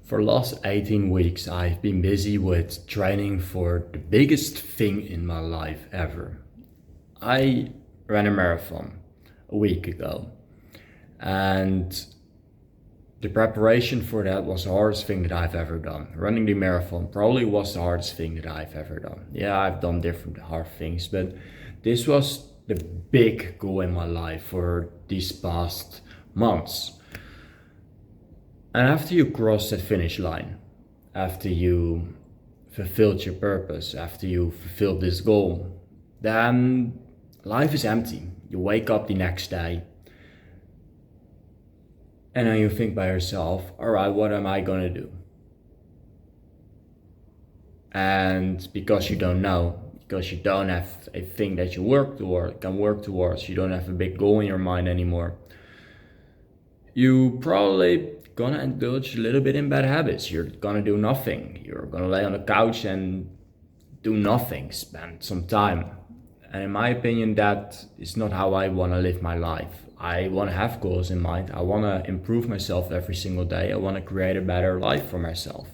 For the last 18 weeks, I've been busy with training for the biggest thing in my life ever. I ran a marathon a week ago, and the preparation for that was the hardest thing that I've ever done. Running the marathon probably was the hardest thing that I've ever done. Yeah, I've done different hard things, but this was the big goal in my life for these past months. And after you cross that finish line, after you fulfilled your purpose, after you fulfilled this goal, then life is empty. You wake up the next day and then you think by yourself, all right, what am I gonna do? And because you don't know, because you don't have a thing that you can work towards, you don't have a big goal in your mind anymore, you probably gonna indulge a little bit in bad habits. You're gonna do nothing. You're gonna lay on the couch and do nothing, spend some time. And in my opinion, that is not how I wanna live my life. I wanna have goals in mind. I wanna improve myself every single day. I wanna create a better life for myself.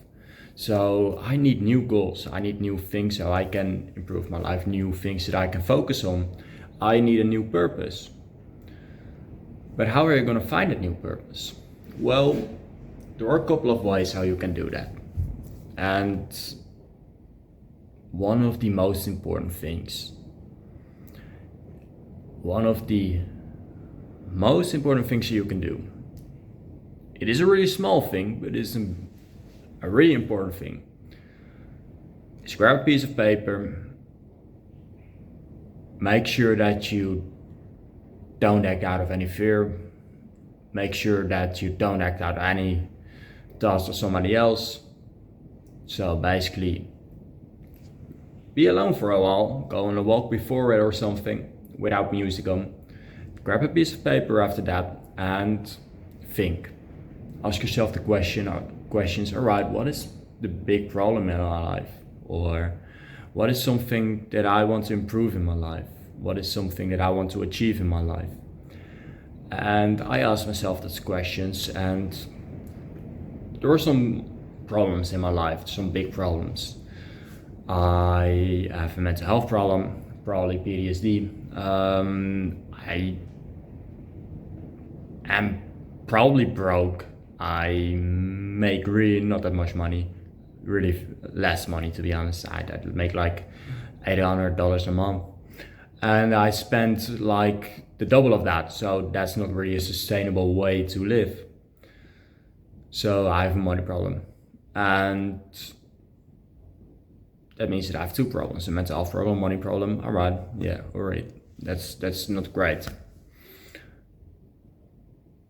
So I need new goals. I need new things so I can improve my life, new things that I can focus on. I need a new purpose. But how are you gonna find that new purpose? Well, there are a couple of ways how you can do that. And one of the most important things, you can do, it is a really small thing, but it's a really important thing, is grab a piece of paper, make sure that you don't act out of any fear, make sure that you don't act out any task of somebody else. So basically, be alone for a while, go on a walk before it or something without music on. Grab a piece of paper after that and think. Ask yourself the questions, all right, what is the big problem in my life? Or what is something that I want to improve in my life? What is something that I want to achieve in my life? And I asked myself those questions, and there were some problems in my life, some big problems. I have a mental health problem, probably PTSD. I am probably broke. I make really not that much money, really less money to be honest. I make like $800 a month. And I spent like the double of that, so that's not really a sustainable way to live. So I have a money problem, and that means that I have two problems: a mental health problem, money problem. All right, yeah, all right, that's not great.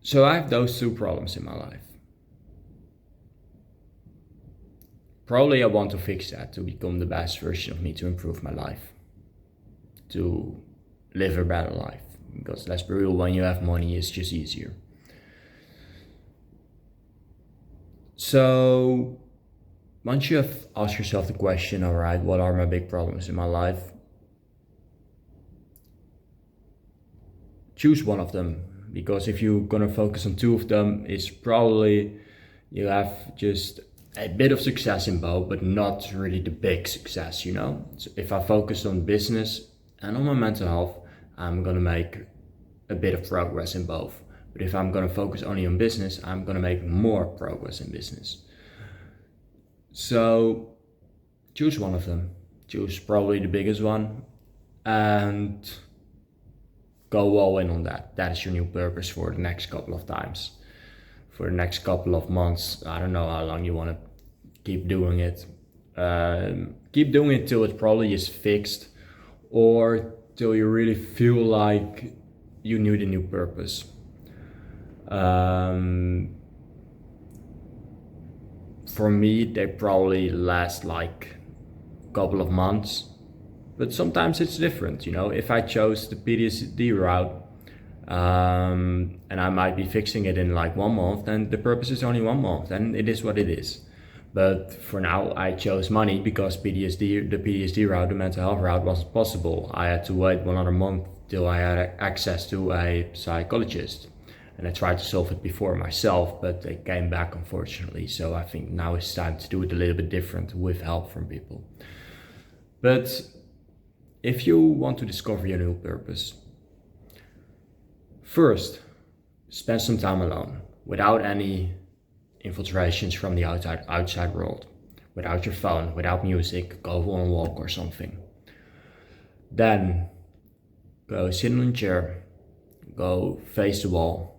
So I have those two problems in my life. Probably I want to fix that to become the best version of me, to improve my life, to live a better life. Because let's be real, when you have money, it's just easier. So once you have asked yourself the question, all right, what are my big problems in my life? Choose one of them, because if you're gonna focus on two of them, it's probably you have just a bit of success in both, but not really the big success, you know? So if I focus on business and on my mental health, I'm gonna make a bit of progress in both. But if I'm gonna focus only on business, I'm gonna make more progress in business. So choose one of them. Choose probably the biggest one and go all in on that. That is your new purpose for the next couple of times. For the next couple of months. I don't know how long you wanna keep doing it. Keep doing it till it probably is fixed, or till you really feel like you need a new purpose. For me, they probably last like a couple of months, but sometimes it's different, you know. If I chose the PTSD route, and I might be fixing it in like 1 month, then the purpose is only 1 month, and it is what it is. But for now, I chose money because the PTSD route, the mental health route, wasn't possible. I had to wait 1 month till I had access to a psychologist. And I tried to solve it before myself, but they came back unfortunately. So I think now it's time to do it a little bit different with help from people. But if you want to discover your new purpose, first, spend some time alone without any infiltrations from the outside world, without your phone, without music, go on a walk or something. Then go sit in a chair, go face the wall,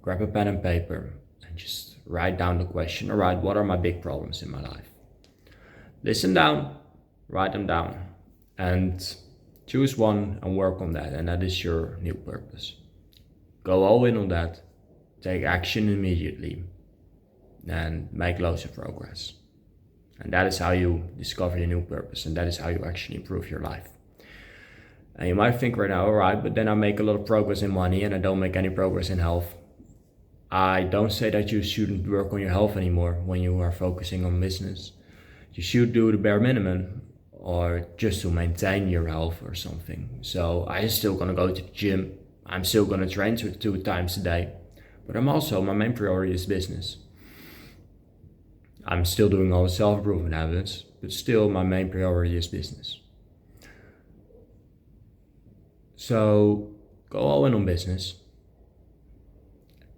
grab a pen and paper, and just write down the question. All right, what are my big problems in my life? Listen down, write them down, and choose one and work on that, and that is your new purpose. Go all in on that, take action immediately, and make loads of progress. And that is how you discover your new purpose, and that is how you actually improve your life. And you might think right now, all right, but then I make a lot of progress in money and I don't make any progress in health. I don't say that you shouldn't work on your health anymore when you are focusing on business. You should do the bare minimum, or just to maintain your health or something. So I'm still gonna go to the gym. I'm still gonna train 2 times a day, but my main priority is business. I'm still doing all the self-improvement habits, but still my main priority is business. So go all in on business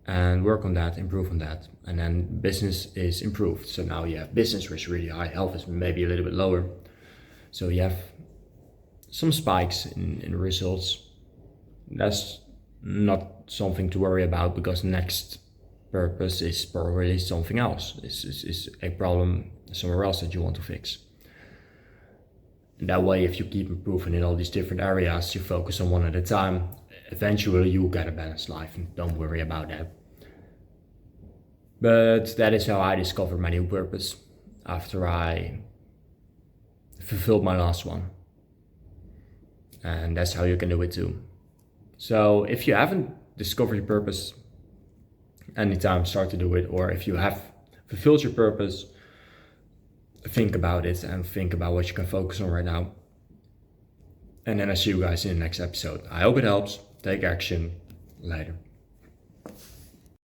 and work on that, improve on that. And then business is improved. So now you have business which is really high, health is maybe a little bit lower. So you have some spikes in results. That's not something to worry about, because next purpose is probably something else. Is a problem somewhere else that you want to fix. And that way, if you keep improving in all these different areas, you focus on one at a time, eventually you'll get a balanced life, and don't worry about that. But that is how I discovered my new purpose after I fulfilled my last one. And that's how you can do it too. So if you haven't discovered your purpose, anytime start to do it, or if you have fulfilled your purpose, think about it and think about what you can focus on right now. And then I see you guys in the next episode. I hope it helps. Take action. Later.